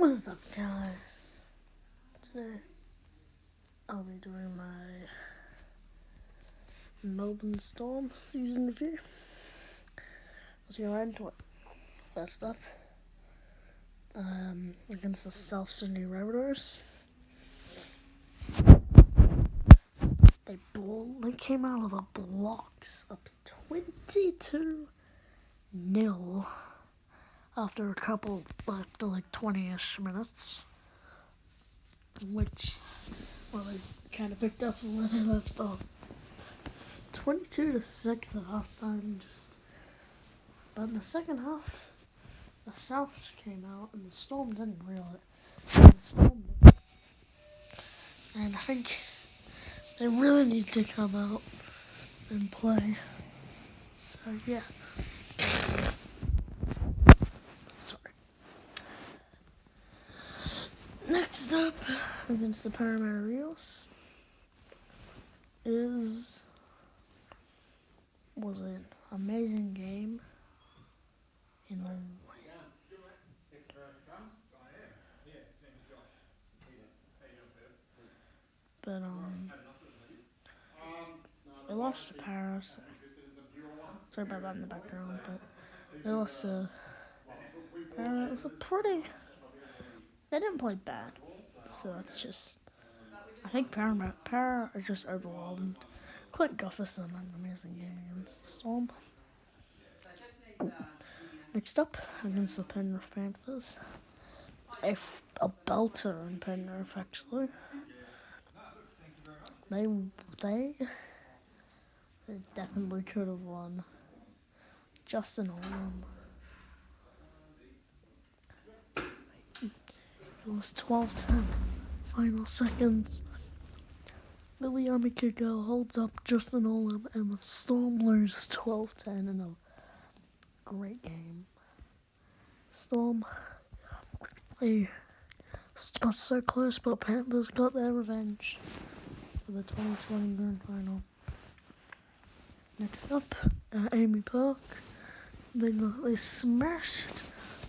What is up, guys? Today I'll be doing my Melbourne Storm season review. Let's get right into it. First up, against the South Sydney Rabbitohs. They came out of the blocks up 22-0 after like 20-ish minutes, which, they kind of picked up from where they left off. 22-6 at halftime, but in the second half, the South came out and the Storm didn't reel it. And I think they really need to come out and play. So yeah. Sorry. Next up, against the Parramatta Eels, was an amazing game in the but they lost to Paris. Sorry about that in the background, but they lost to Paris. It was they didn't play bad, so that's just, I think Para are just overwhelmed. Clint Gufferson had an amazing game against the Storm. Next up, against the Penrith Panthers. A belter in Penrith, actually. They definitely could have won. Justin Olam. It was 12-10. Final seconds. Billy Amikigo holds up Justin Olam, and the Storm lose 12-10 in a great game. Storm, they got so close, but Panthers got their revenge for the 2020 Grand Final. Next up, at Amy Park, they smashed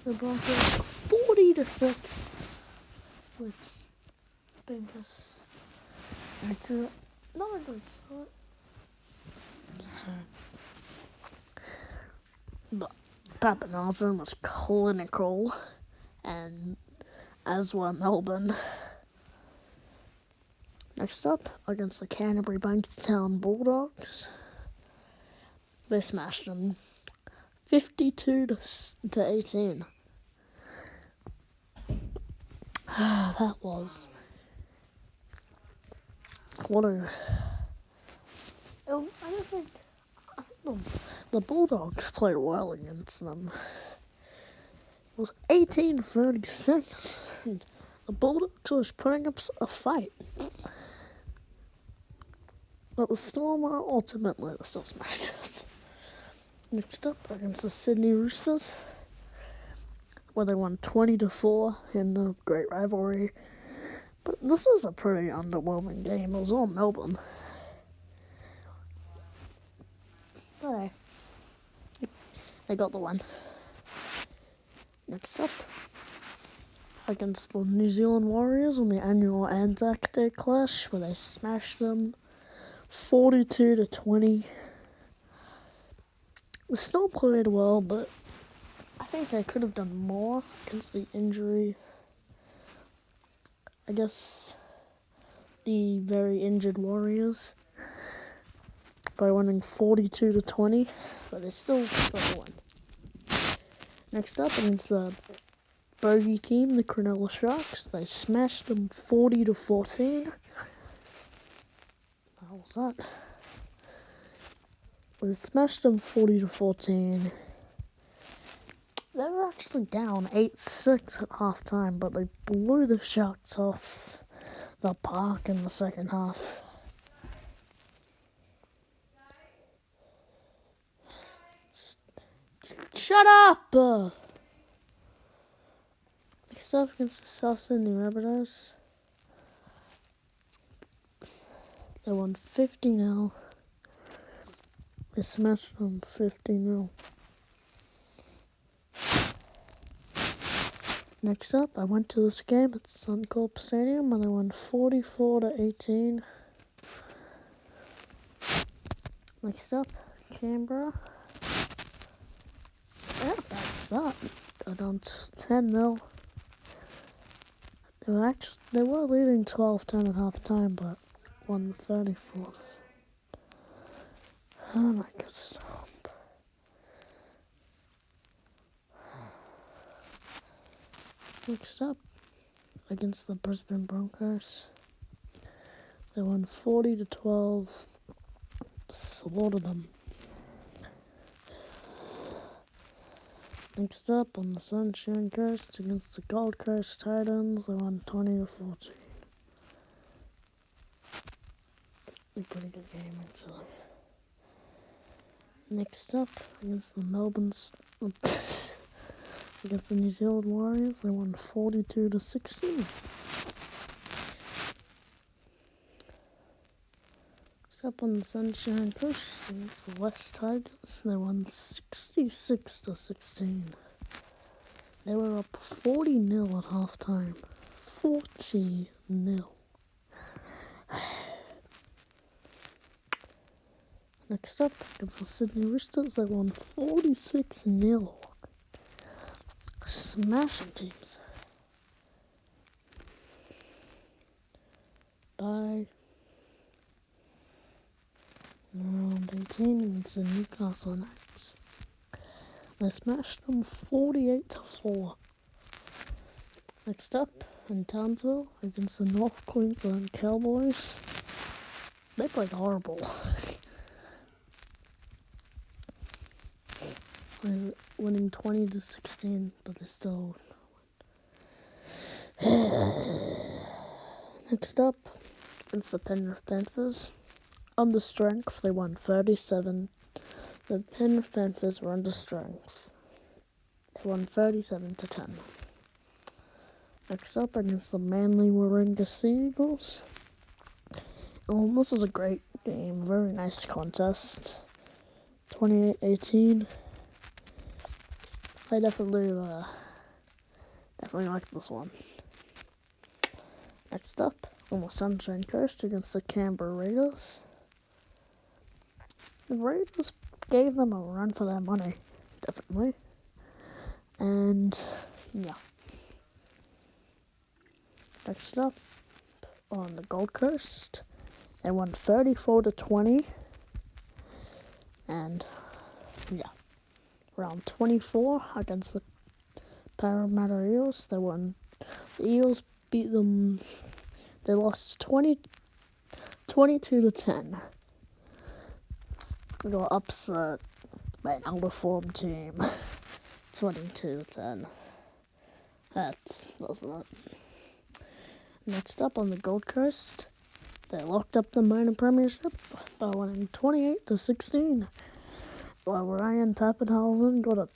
the Broncos 40-6, which I think is accurate. Not a good start. But Papa Nelson was clinical, and as were Melbourne. Next up, against the Canterbury Bankstown Bulldogs, they smashed them 52-18. That was I think the Bulldogs played well against them. It was 18-36, and the Bulldogs was putting up a fight. But the Storm ultimately still smashed them. Next up, against the Sydney Roosters, where they won 20-4 in the great rivalry. But this was a pretty underwhelming game. It was all Melbourne. But they got the win. Next up, against the New Zealand Warriors on the annual Anzac Day clash, where they smashed them 42-20. The Storm played well, but I think they could have done more against the injury. I guess the very injured Warriors by winning 42-20, but they still got one. Next up, against the bogey team, the Granola Sharks, they smashed them 40-14. How was that? They smashed them 40-14. They were actually down 8-6 at halftime, but they blew the Sharks off the park in the second half. Shut up! Next up, against the South Sydney Rabbitohs, they won 50-0. They smashed them 50-0. Next up, I went to this game at Suncorp Stadium and I won 44-18. Next up, Canberra. Yeah, bad start. Got down 10-0. They were leading 12-10 at half time, but won 34. Oh my god, stop. Next up, against the Brisbane Broncos. They won 40-12. Slaughtered them. Next up, on the Sunshine Coast against the Gold Coast Titans, they won 20-14. A pretty good game, actually. Next up, against the against the New Zealand Warriors, they won 42-16. Next up on the Sunshine Coast against the West Tigers, they won 66-16. They were up 40-0 at halftime. 40-0. Next up, against the Sydney Roosters, they won 46-0. Smashing teams. By round 18 against the Newcastle Knights. They smashed them 48-4. Next up, in Townsville, against the North Queensland Cowboys. They played horrible. They're winning 20-16, but they still win. Next up, against the Penrith Panthers. Under strength, they won 37. The Penrith Panthers were under strength. They won 37-10. Next up, against the Manly Warringah Sea Eagles. This was a great game, very nice contest. 28-18. I definitely like this one. Next up, on the Sunshine Coast against the Canberra Raiders. The Raiders gave them a run for their money, definitely. And yeah. Next up, on the Gold Coast, they won 34-20. And yeah. Round 24 against the Parramatta Eels. The Eels beat them. They lost 22-10. They got upset by an underformed team. 22-10. That's not. Next up on the Gold Coast, they locked up the minor premiership by winning 28-16. Well, Ryan Pappenhausen got a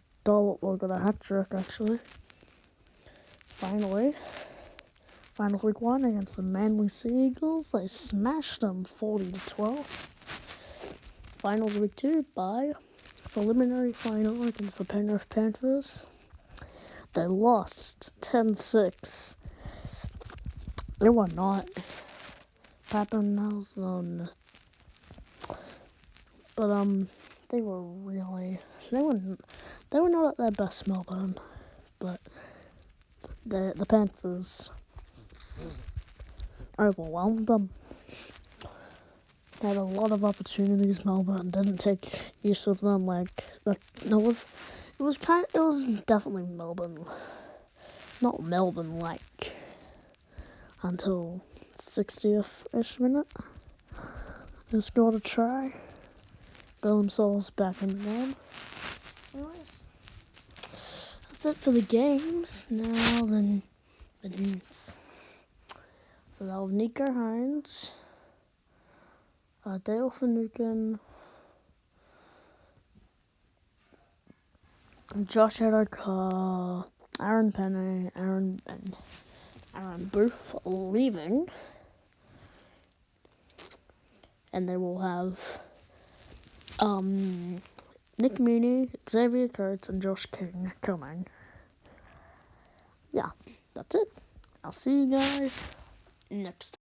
hat trick actually. Finals week 1 against the Manly Sea Eagles, they smashed them 40-12. Finals week 2 by preliminary final against the Penrith Panthers. They lost 10-6. They were not Pappenhausen, but they were not at their best, Melbourne, but the Panthers overwhelmed them. They had a lot of opportunities. Melbourne didn't take use of them. It was definitely Melbourne, not Melbourne-like until 60th-ish minute. They scored a try. Got themselves back in the game. Anyways, that's it for the games. Now then, the news. So that was Nico Hines, Dale Finucane, Josh Adokar, Aaron Penney, Aaron Booth leaving, and they will have Nick Meaney, Xavier Coates, and Josh King coming. yeah, that's it. I'll see you guys next time.